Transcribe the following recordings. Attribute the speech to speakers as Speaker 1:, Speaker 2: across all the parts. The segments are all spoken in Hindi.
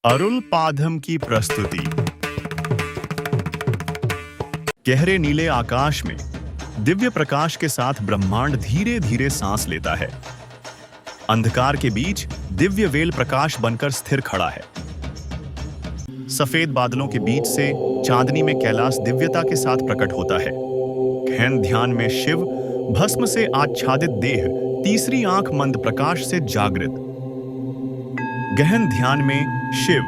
Speaker 1: अरुल पाधम की प्रस्तुति। गहरे नीले आकाश में दिव्य प्रकाश के साथ ब्रह्मांड धीरे धीरे सांस लेता है। अंधकार के बीच दिव्य वेल प्रकाश बनकर स्थिर खड़ा है। सफेद बादलों के बीच से चांदनी में कैलाश दिव्यता के साथ प्रकट होता है। गहन ध्यान में शिव भस्म से आच्छादित देह, तीसरी आंख मंद प्रकाश से जागृत। गहन ध्यान में शिव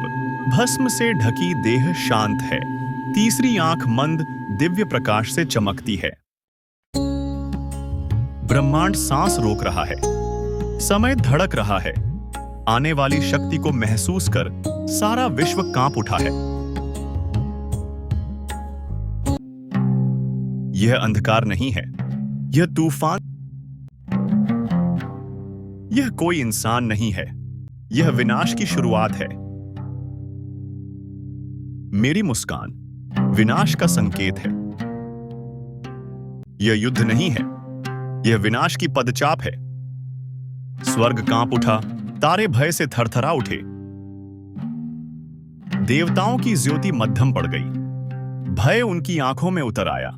Speaker 1: भस्म से ढकी देह शांत है, तीसरी आंख मंद दिव्य प्रकाश से चमकती है। ब्रह्मांड सांस रोक रहा है, समय धड़क रहा है। आने वाली शक्ति को महसूस कर सारा विश्व कांप उठा है। यह अंधकार नहीं है, यह तूफान। यह कोई इंसान नहीं है, यह विनाश की शुरुआत है। मेरी मुस्कान विनाश का संकेत है। यह युद्ध नहीं है, यह विनाश की पदचाप है। स्वर्ग कांप उठा, तारे भय से थरथरा उठे। देवताओं की ज्योति मध्यम पड़ गई, भय उनकी आंखों में उतर आया।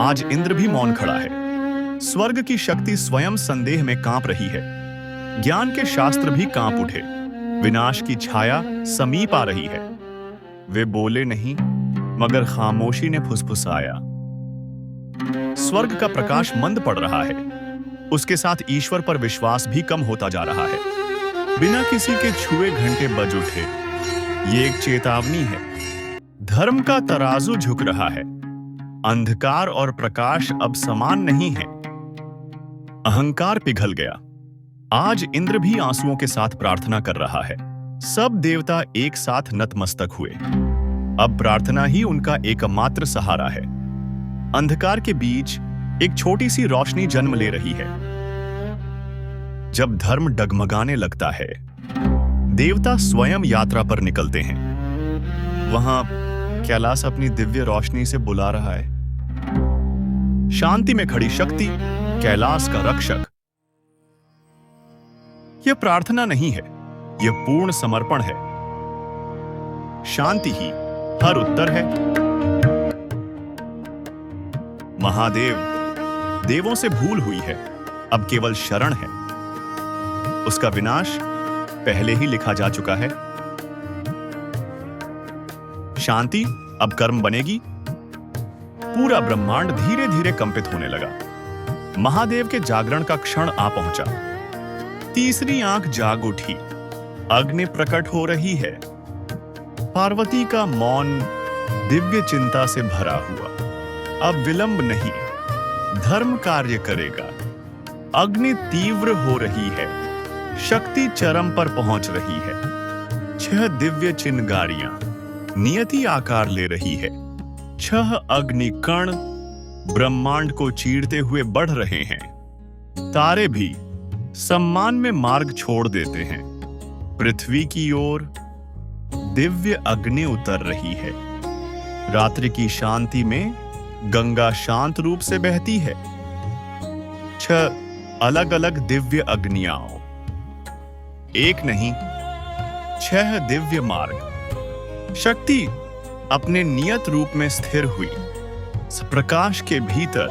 Speaker 1: आज इंद्र भी मौन खड़ा है। स्वर्ग की शक्ति स्वयं संदेह में कांप रही है। ज्ञान के शास्त्र भी कांप उठे। विनाश की छाया समीप आ रही है। वे बोले नहीं, मगर खामोशी ने फुसफुसाया। स्वर्ग का प्रकाश मंद पड़ रहा है। उसके साथ ईश्वर पर विश्वास भी कम होता जा रहा है। बिना किसी के छुए घंटे बज उठे। ये एक चेतावनी है। धर्म का तराजू झुक रहा है। अंधकार और प्रकाश अब समान नहीं है। अहंकार पिघल गया। आज इंद्र भी आंसुओं के साथ प्रार्थना कर रहा है। सब देवता एक साथ नतमस्तक हुए। अब प्रार्थना ही उनका एकमात्र सहारा है। अंधकार के बीच एक छोटी सी रोशनी जन्म ले रही है। जब धर्म डगमगाने लगता है, देवता स्वयं यात्रा पर निकलते हैं। वहां कैलाश अपनी दिव्य रोशनी से बुला रहा है। शांति में खड़ी शक्ति, कैलाश का रक्षक। यह प्रार्थना नहीं है, यह पूर्ण समर्पण है। शांति ही हर उत्तर है। महादेव, देवों से भूल हुई है, अब केवल शरण है। उसका विनाश पहले ही लिखा जा चुका है। शांति अब कर्म बनेगी। पूरा ब्रह्मांड धीरे धीरे कंपित होने लगा। महादेव के जागरण का क्षण आ पहुंचा। तीसरी आंख जाग उठी। अग्नि प्रकट हो रही है। पार्वती का मौन दिव्य चिंता से भरा हुआ। अब विलंब नहीं, धर्म कार्य करेगा। अग्नि तीव्र हो रही है। शक्ति चरम पर पहुंच रही है। 6 दिव्य चिन्हगारियां नियति आकार ले रही है। 6 अग्नि कण ब्रह्मांड को चीरते हुए बढ़ रहे हैं। तारे भी सम्मान में मार्ग छोड़ देते हैं। पृथ्वी की ओर दिव्य अग्नि उतर रही है। रात्रि की शांति में गंगा शांत रूप से बहती है। 6 अलग अलग दिव्य अग्नियां, एक नहीं 6 दिव्य मार्ग। शक्ति अपने नियत रूप में स्थिर हुई। प्रकाश के भीतर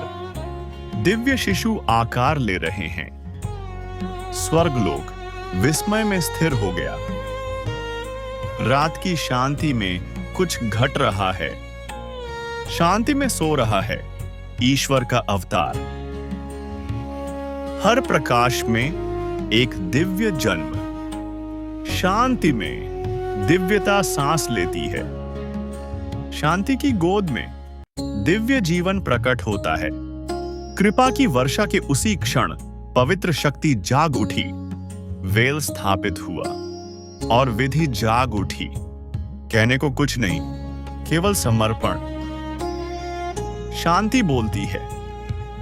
Speaker 1: दिव्य शिशु आकार ले रहे हैं। स्वर्गलोक विस्मय में स्थिर हो गया। रात की शांति में कुछ घट रहा है। शांति में सो रहा है ईश्वर का अवतार। हर प्रकाश में एक दिव्य जन्म। शांति में दिव्यता सांस लेती है। शांति की गोद में दिव्य जीवन प्रकट होता है। कृपा की वर्षा के उसी क्षण पवित्र शक्ति जाग उठी। वेल स्थापित हुआ और विधि जाग उठी। कहने को कुछ नहीं, केवल समर्पण। शांति बोलती है,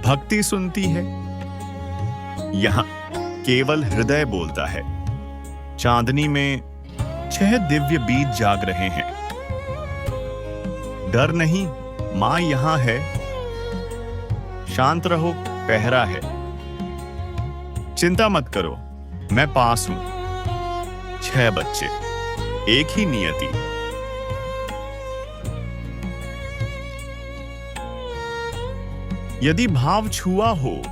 Speaker 1: भक्ति सुनती है। यहां केवल हृदय बोलता है। चांदनी में 6 दिव्य बीज जाग रहे हैं। डर नहीं, मां यहां है। शांत रहो, पहरा है। चिंता मत करो, मैं पास हूं। 6 बच्चे एक ही नियति। यदि भाव छुआ हो,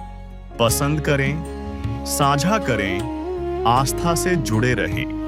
Speaker 1: पसंद करें, साझा करें, आस्था से जुड़े रहें।